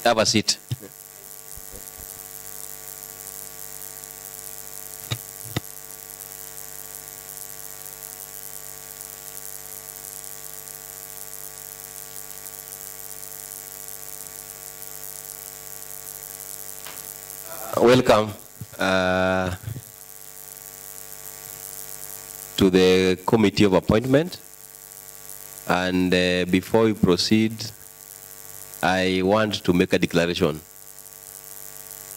Have a seat. Welcome to the Committee of Appointment. And before we proceed, I want to make a declaration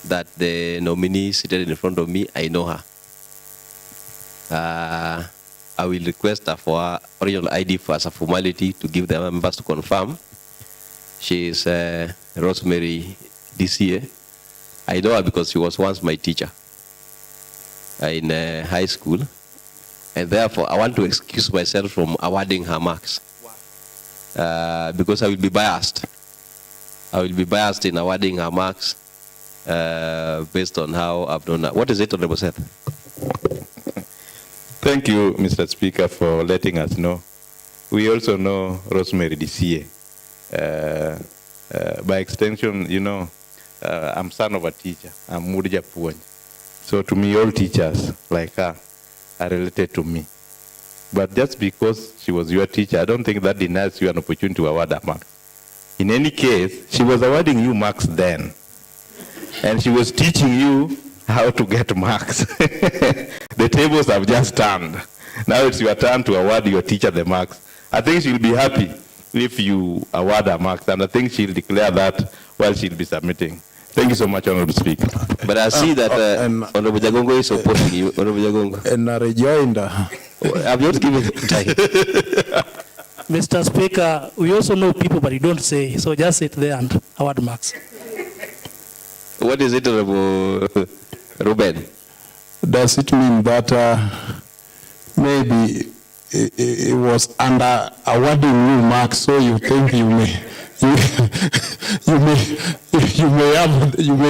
that the nominee seated in front of me, I know her. I will request her for her original ID for as a formality to give the members to confirm. She is Rosemary DCA. I know her because she was once my teacher in high school. And therefore, I want to excuse myself from awarding her marks. Because I will be biased. I will be biased in awarding her marks based on how I've done that. What is it, Honorable Seth? Thank you, Mr. Speaker, for letting us know. We also know Rosemary DCA. By extension, you know, I'm son of a teacher. I'm Murja Puany. So to me, all teachers like her are related to me. But just because she was your teacher, I don't think that denies you an opportunity to award a mark. In any case, she was awarding you marks then. And she was teaching you how to get marks. The tables have just turned. Now it's your turn to award your teacher the marks. I think she'll be happy if you award her marks, and I think she'll declare that while she'll be submitting. Thank you so much, Honorable Speaker. But I see that Honorable Jagongo is supporting you. Honorable Jagongo. And I rejoined her. I've not given time. Mr. Speaker, we also know people, but you don't say. So just sit there and award marks. What is it, Honorable Ruben? Does it mean that maybe it was under awarding you marks, so you think you may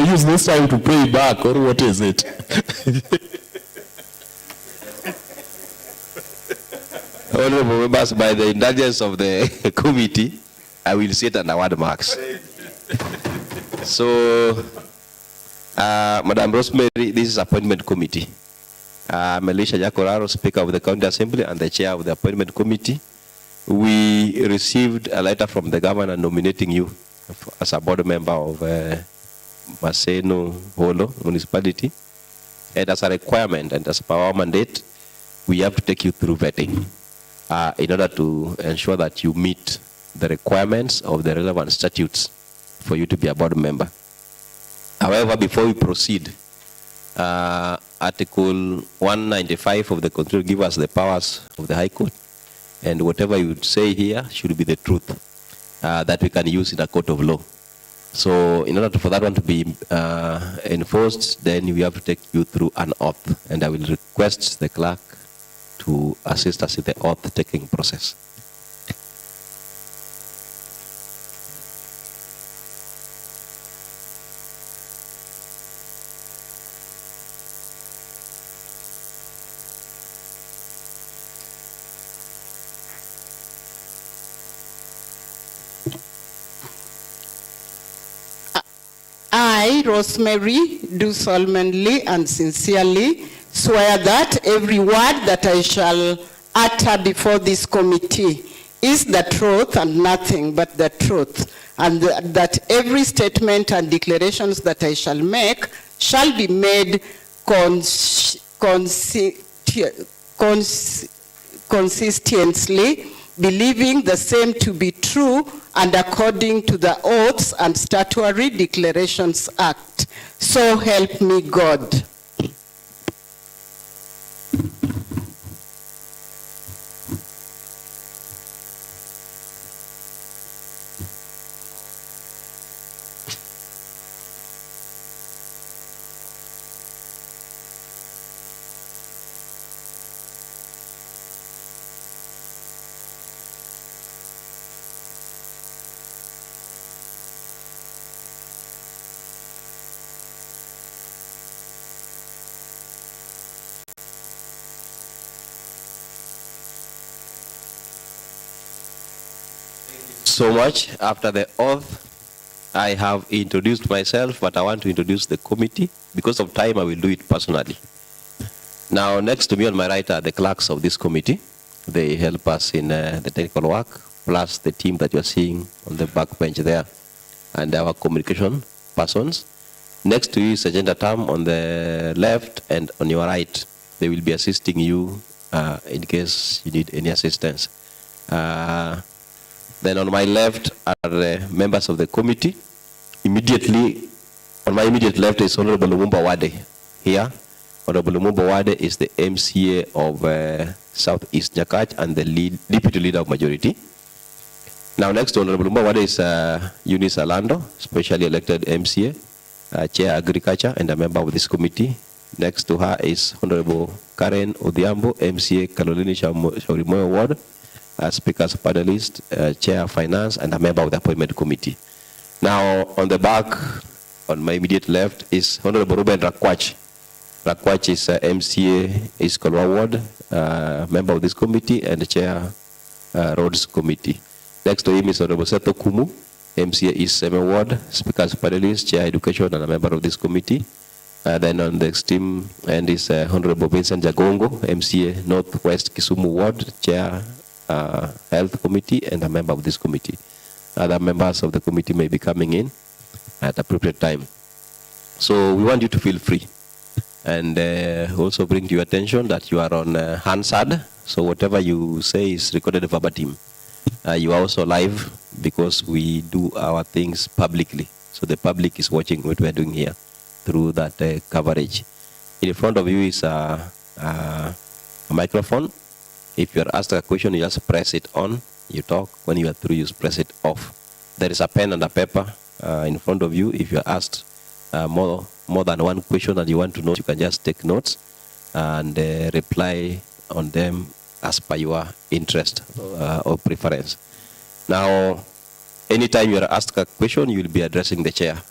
use this time to pay back, or what is it? Honorable members, by the indulgence of the committee, I will sit and award marks. So, Madam Rosemary, this is appointment committee. Melisha Jakoraro, Speaker of the County Assembly and the Chair of the Appointment Committee. We received a letter from the governor nominating you as a board member of Maseno Holo Municipality. And as a requirement and as per our mandate, we have to take you through vetting in order to ensure that you meet the requirements of the relevant statutes for you to be a board member. However, before we proceed, Article 195 of the Constitution gives us the powers of the High Court, and whatever you would say here should be the truth that we can use in a court of law. So in order for that one to be enforced, then we have to take you through an oath, and I will request the clerk to assist us in the oath-taking process. I, Rosemary, do solemnly and sincerely swear that every word that I shall utter before this committee is the truth and nothing but the truth, and that every statement and declarations that I shall make shall be made consistently, believing the same to be true and according to the Oaths and Statutory Declarations Act. So help me God. So much. After the oath, I have introduced myself, but I want to introduce the committee. Because of time, I will do it personally. Now, next to me on my right are the clerks of this committee. They help us in the technical work, plus the team that you're seeing on the back bench there, and our communication persons. Next to you is Agenda Tam on the left, and on your right, they will be assisting you in case you need any assistance. Then on my left are the members of the committee. Immediately, on my immediate left is Honorable Lumumba Wade here. Honorable Lumumba Wade is the MCA of Southeast Nyakach and the deputy leader of majority. Now next to Honorable Lumumba Wade is Eunice Alando, specially elected MCA, Chair Agriculture and a member of this committee. Next to her is Honorable Karen Odhiambo, MCA Kalolini Shaurimoyo Ward, Speaker's panelist, Chair Finance, and a member of the appointment committee. Now, on the back, on my immediate left, is Honorable Ruben Rakwach. Rakwach is MCA East Kolwa Ward, member of this committee, and Chair Roads Committee. Next to him is Honorable Seto Kumu, MCA East Seme Ward, Speaker's panelist, Chair Education, and a member of this committee. Then on the extreme end is Honorable Vincent Jagongo, MCA Northwest Kisumu Ward, Chair Health Committee, and a member of this committee. Other members of the committee may be coming in at appropriate time. So we want you to feel free, and also bring to your attention that you are on Hansard, so whatever you say is recorded verbatim. You are also live because we do our things publicly, so the public is watching what we are doing here through that coverage. In front of you is a microphone. If you are asked a question, you just press it on, you talk. When you are through, you press it off. There is a pen and a paper in front of you. If you are asked more than one question and you want to know, you can just take notes and reply on them as per your interest or preference. Now, anytime you are asked a question, you will be addressing the chair.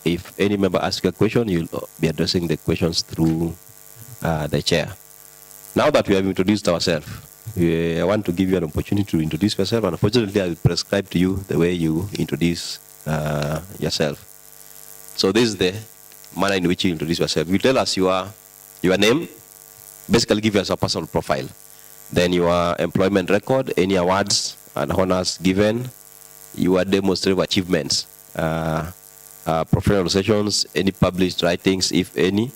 If any member asks a question, you will be addressing the questions through the chair. Now that we have introduced ourselves, I want to give you an opportunity to introduce yourself. And unfortunately, I will prescribe to you the way you introduce yourself. So this is the manner in which you introduce yourself. You tell us your name, basically give us a personal profile. Then your employment record, any awards and honors given, your demonstrative achievements, professional sessions, any published writings, if any,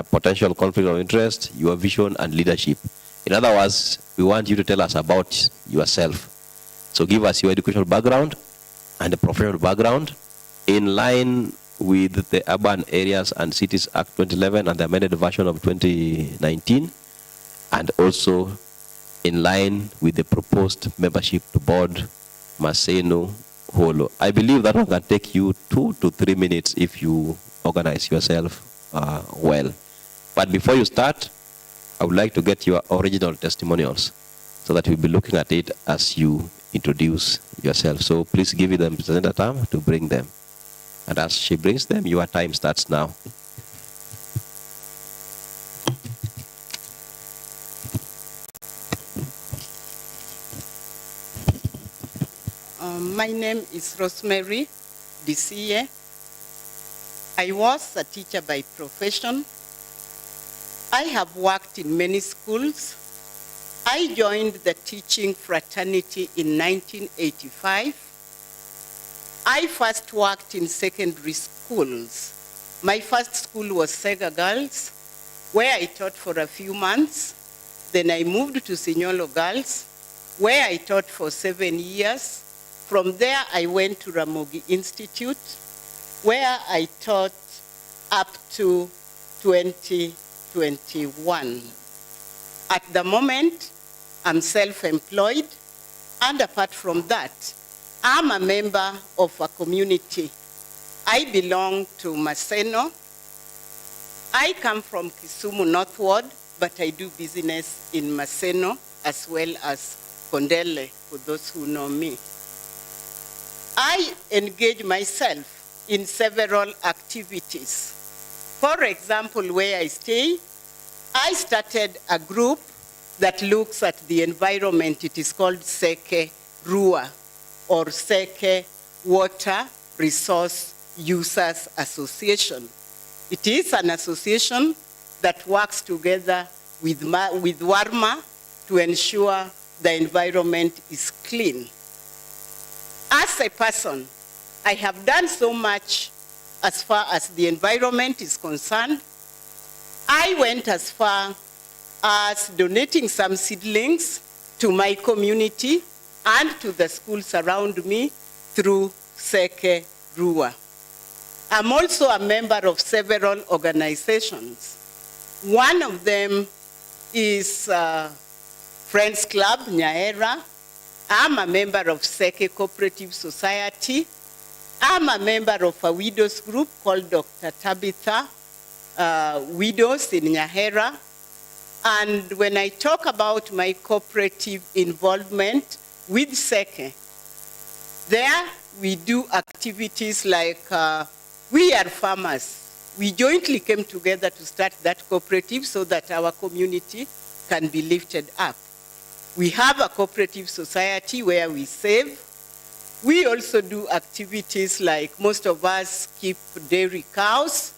potential conflict of interest, your vision and leadership. In other words, we want you to tell us about yourself. So give us your educational background and the professional background in line with the Urban Areas and Cities Act 2011 and the amended version of 2019, and also in line with the proposed membership to board Maseno Holo. I believe that one can take you 2 to 3 minutes if you organize yourself well. But before you start, I would like to get your original testimonials so that we'll be looking at it as you introduce yourself. So please give them the time to bring them. And as she brings them, your time starts now. My name is Rosemary Disiye. I was a teacher by profession. I have worked in many schools. I joined the teaching fraternity in 1985. I first worked in secondary schools. My first school was Sega Girls, where I taught for a few months. Then I moved to Sinyolo Girls, where I taught for 7 years. From there, I went to Ramogi Institute, where I taught up to 2021. At the moment, I'm self-employed, and apart from that, I'm a member of a community. I belong to Maseno. I come from Kisumu Northward, but I do business in Maseno as well as Kondele, for those who know me. I engage myself in several activities. For example, where I stay, I started a group that looks at the environment. It is called Seke Rua, or Seke Water Resource Users Association. It is an association that works together with Warma to ensure the environment is clean. As a person, I have done so much as far as the environment is concerned. I went as far as donating some seedlings to my community and to the schools around me through Seke Rua. I'm also a member of several organizations. One of them is Friends Club, Nyaera. I'm a member of Seke Cooperative Society. I'm a member of a widows group called Dr. Tabitha Widows in Nyahera. And when I talk about my cooperative involvement with Seke, there we do activities like we are farmers. We jointly came together to start that cooperative so that our community can be lifted up. We have a cooperative society where we save. We also do activities like most of us keep dairy cows.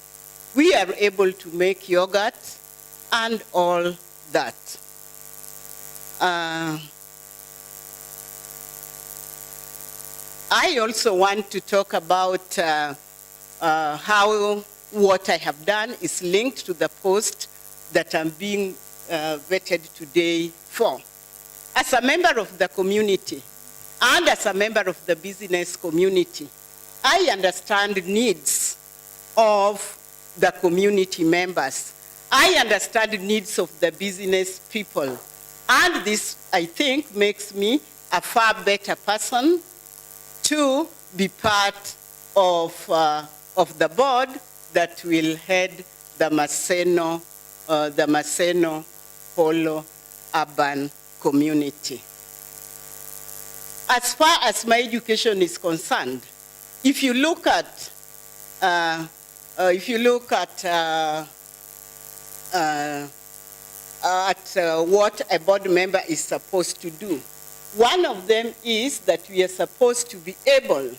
We are able to make yogurt and all that. I also want to talk about how what I have done is linked to the post that I'm being vetted today for. As a member of the community and as a member of the business community, I understand needs of the community members. I understand needs of the business people. And this, I think, makes me a far better person to be part of the board that will head the Maseno Polo urban community. As far as my education is concerned, if you look at what a board member is supposed to do, one of them is that we are supposed to be able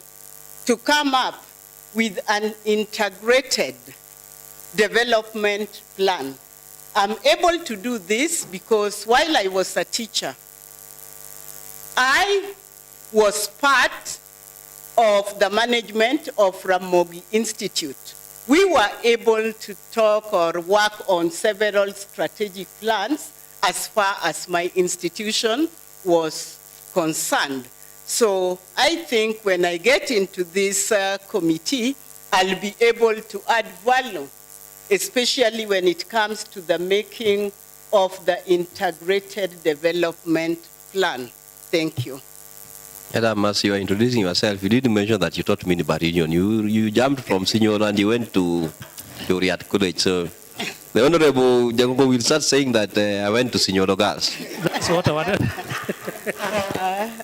to come up with an integrated development plan. I'm able to do this because while I was a teacher, I was part of the management of Ramogi Institute. We were able to talk or work on several strategic plans as far as my institution was concerned. So I think when I get into this committee, I'll be able to add value, especially when it comes to the making of the integrated development plan. Thank you. Madam, as you are introducing yourself, you didn't mention that you taught me in Barinion. You jumped from senior and you went to Riyadh College. So the Honorable Jacobo will start saying that I went to Senior Girls. That's what I wanted.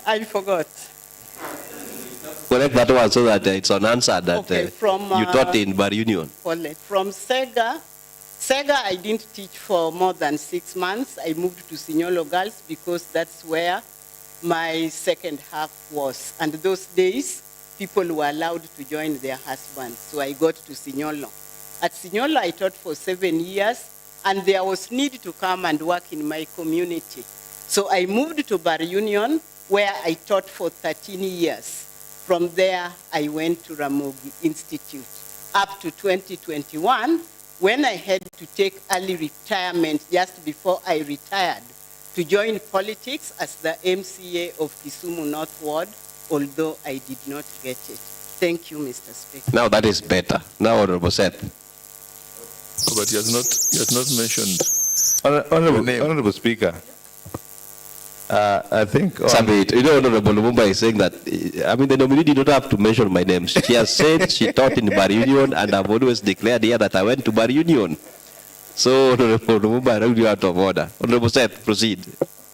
I forgot. Correct that one so that it's an answer that Okay, you taught in Barinion. From Sega, I didn't teach for more than 6 months. I moved to Signolo Girls because that's where my second half was. And those days, people were allowed to join their husbands. So I got to Signolo. At Signolo, I taught for 7 years, and there was need to come and work in my community. So I moved to Bar Union, where I taught for 13 years. From there, I went to Ramogi Institute up to 2021, when I had to take early retirement just before I retired to join politics as the MCA of Kisumu North Ward, although I did not get it. Thank you, Mr. Speaker. Now that is better. Now, Honorable Seth. Oh, but he has not mentioned. Honorable Speaker, I think Submit. You know, Honorable Lumumba is saying that, I mean, the nominee did not have to mention my name. She has said she taught in Bar Union, and I've always declared here that I went to Bar Union. So, Honorable Lumumba, I don't you out of order. Honorable Seth, proceed.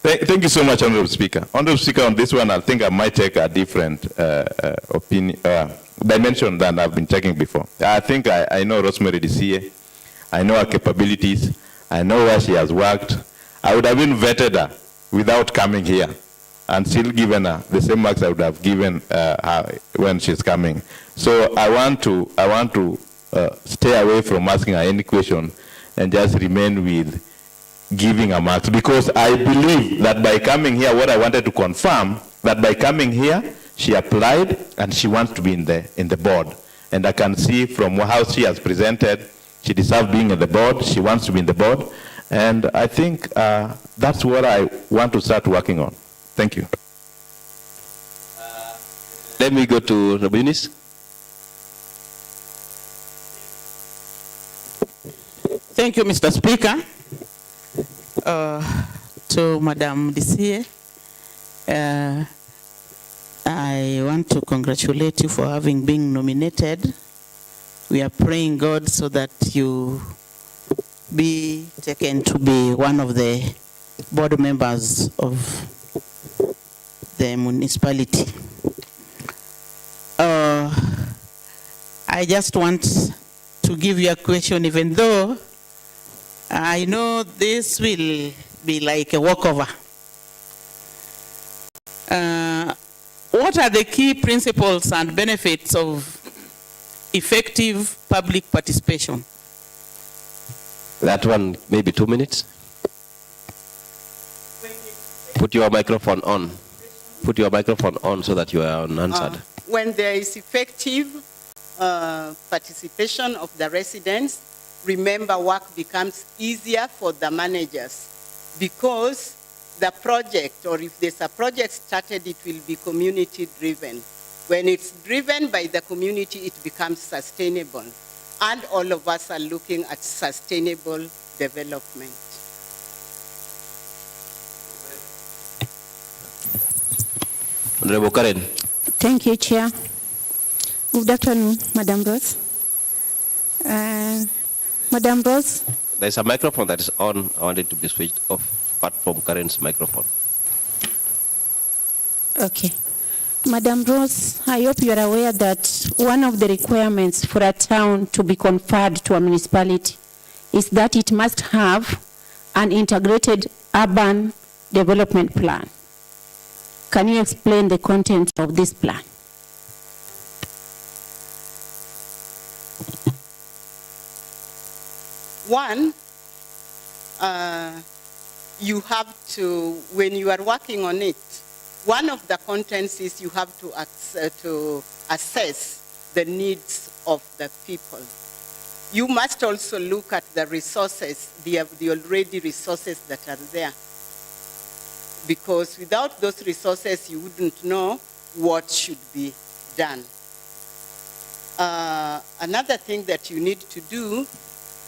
Thank you so much, Honorable Speaker. Honorable Speaker, on this one, I think I might take a different opinion, dimension than I've been taking before. I think I know Rosemary this year. I know her capabilities. I know where she has worked. I would have been vetted her without coming here. and still given her the same marks I would have given her when she's coming. So I want to stay away from asking her any question and just remain with giving her marks, because I believe that by coming here, what I wanted to confirm, that by coming here, she applied and she wants to be in the board. And I can see from how she has presented, she deserves being in the board, she wants to be in the board. And I think that's what I want to start working on. Thank you. Let me go to Nominees. Thank you, Mr. Speaker. To Madam DCA, I want to congratulate you for having been nominated. We are praying God so that you be taken to be one of the board members of the municipality. I just want to give you a question, even though I know this will be like a walkover. What are the key principles and benefits of effective public participation? That one, maybe 2 minutes. Put your microphone on. Put your microphone on so that you are unanswered. When there is effective participation of the residents, remember, work becomes easier for the managers, because the project, or if there's a project started, it will be community driven. When it's driven by the community, it becomes sustainable. And all of us are looking at sustainable development. Honorable Karen. Thank you, Chair. Good afternoon, Madam Rose. Madam Rose. There's a microphone that is on. I want it to be switched off, apart from Karen's microphone. Okay. Madam Rose, I hope you are aware that one of the requirements for a town to be conferred to a municipality is that it must have an integrated urban development plan. Can you explain the content of this plan? One, you have to, when you are working on it, one of the contents is you have to assess the needs of the people. You must also look at the resources, the already resources that are there. Because without those resources, you wouldn't know what should be done. Another thing that you need to do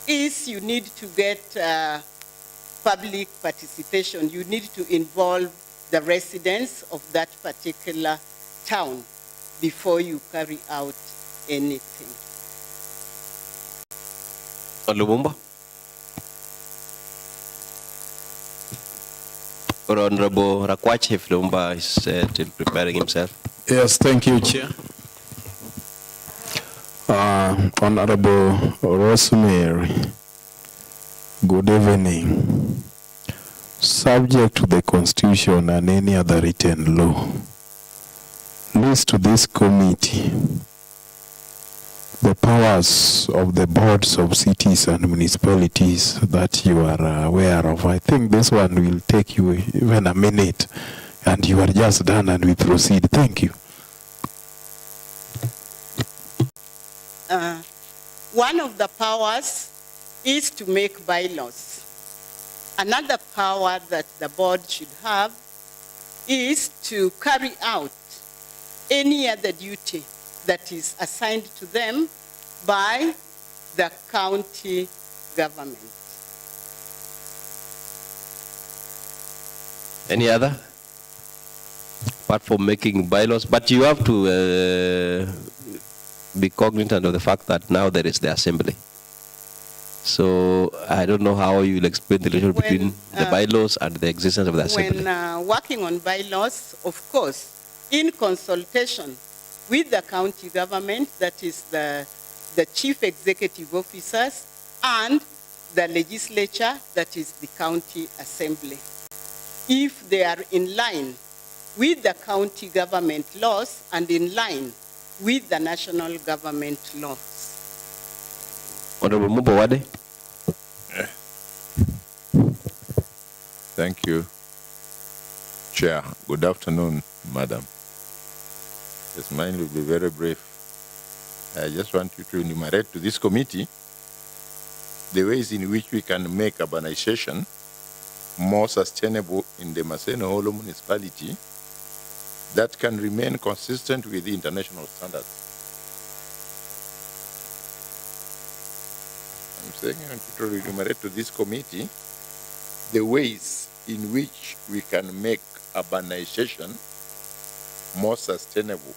is you need to get public participation. You need to involve the residents of that particular town before you carry out anything. Lumumba. Honorable Rakwache, if Lumumba is still preparing himself. Yes, thank you, Chair. Honorable Rosemary, good evening. Subject to the Constitution and any other written law, list to this committee the powers of the boards of cities and municipalities that you are aware of. I think this one will take you even a minute, and you are just done and we proceed. Thank you. One of the powers is to make bylaws. Another power that the board should have is to carry out any other duty that is assigned to them by the county government. Any other? Apart from making bylaws, but you have to be cognizant of the fact that now there is the assembly. So I don't know how you will explain the relationship between the bylaws and the existence of the assembly. When working on bylaws, of course, in consultation with the county government, that is the chief executive officers, and the legislature, that is the county assembly. If they are in line with the county government laws and in line with the national government laws. Honorable Mubawade. Thank you, Chair. Good afternoon, Madam. Yes, mine will be very brief. I just want you to enumerate to this committee the ways in which we can make urbanization more sustainable in the Maseno Holo municipality that can remain consistent with the international standards. I'm saying I want you to enumerate to this committee the ways in which we can make urbanization more sustainable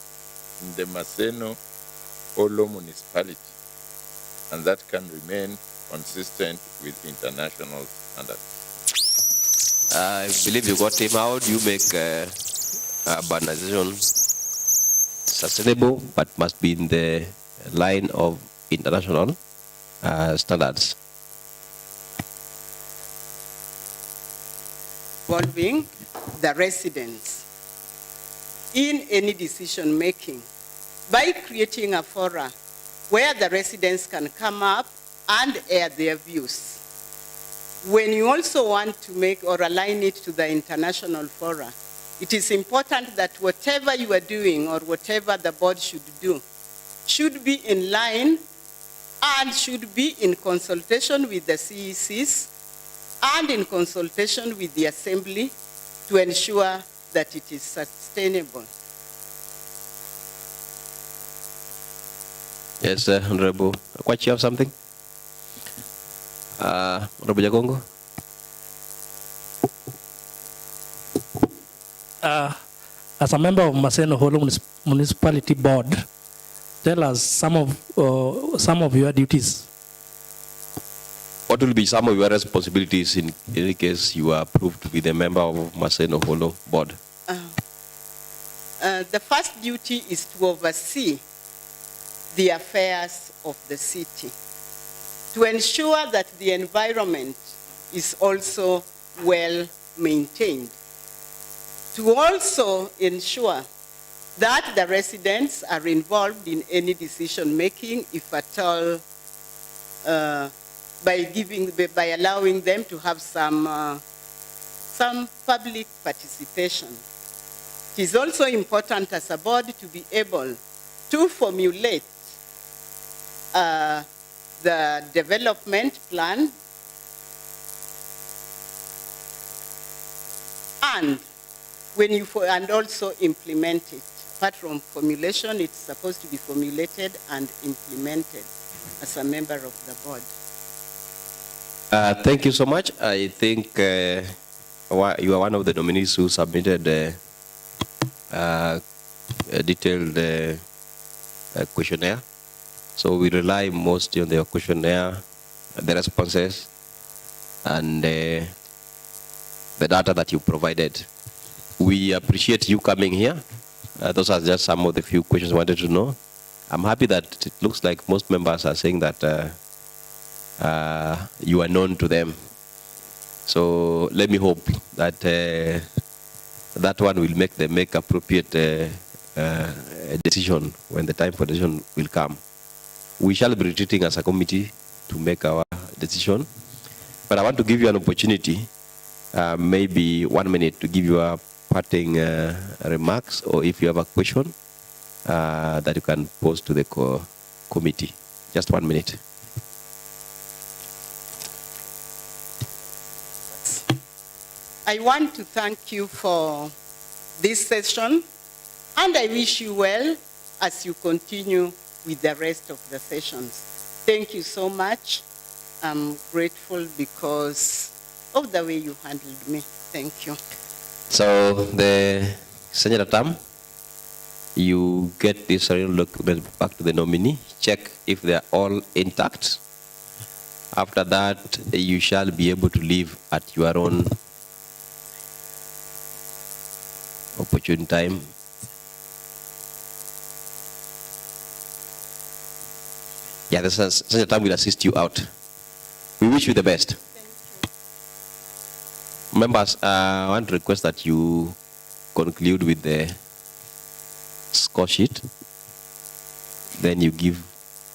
in the Maseno Holo municipality, and that can remain consistent with international standards. I believe you got him. How do you make urbanization sustainable but must be in the line of international standards? Involving the residents in any decision making by creating a forum where the residents can come up and air their views. When you also want to make or align it to the international fora, it is important that whatever you are doing or whatever the board should do should be in line and should be in consultation with the CECs and in consultation with the Assembly to ensure that it is sustainable. Yes, Honorable. Quite you have something? Honorable Jagongo? As a member of Maseno Holo Municipality Board, tell us some of your duties. What will be some of your responsibilities in any case you are approved to be the member of Maseno Holo Board? The first duty is to oversee the affairs of the city, to ensure that the environment is also well maintained, to also ensure that the residents are involved in any decision making, if at all, by allowing them to have some public participation. It is also important as a board to be able to formulate the development plan and also implement it. Apart from formulation, it's supposed to be formulated and implemented as a member of the board. Thank you so much. I think you are one of the nominees who submitted a detailed questionnaire. So we rely mostly on the questionnaire, the responses, and the data that you provided. We appreciate you coming here. Those are just some of the few questions I wanted to know. I'm happy that it looks like most members are saying that you are known to them. So let me hope that that one will make them make appropriate decision when the time for decision will come. We shall be retreating as a committee to make our decision. But I want to give you an opportunity, maybe 1 minute, to give your parting remarks, or if you have a question that you can pose to the committee. Just 1 minute. I want to thank you for this session, and I wish you well as you continue with the rest of the sessions. Thank you so much. I'm grateful because of the way you handled me. Thank you. So the Senator Tam, you get this document back to the nominee, check if they are all intact. After that, you shall be able to leave at your own opportune time. Yeah, the Senator Tam will assist you out. We wish you the best. Members, I want to request that you conclude with the score sheet. Then you give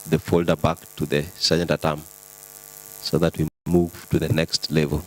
the folder back to the sergeant at arm so that we move to the next level.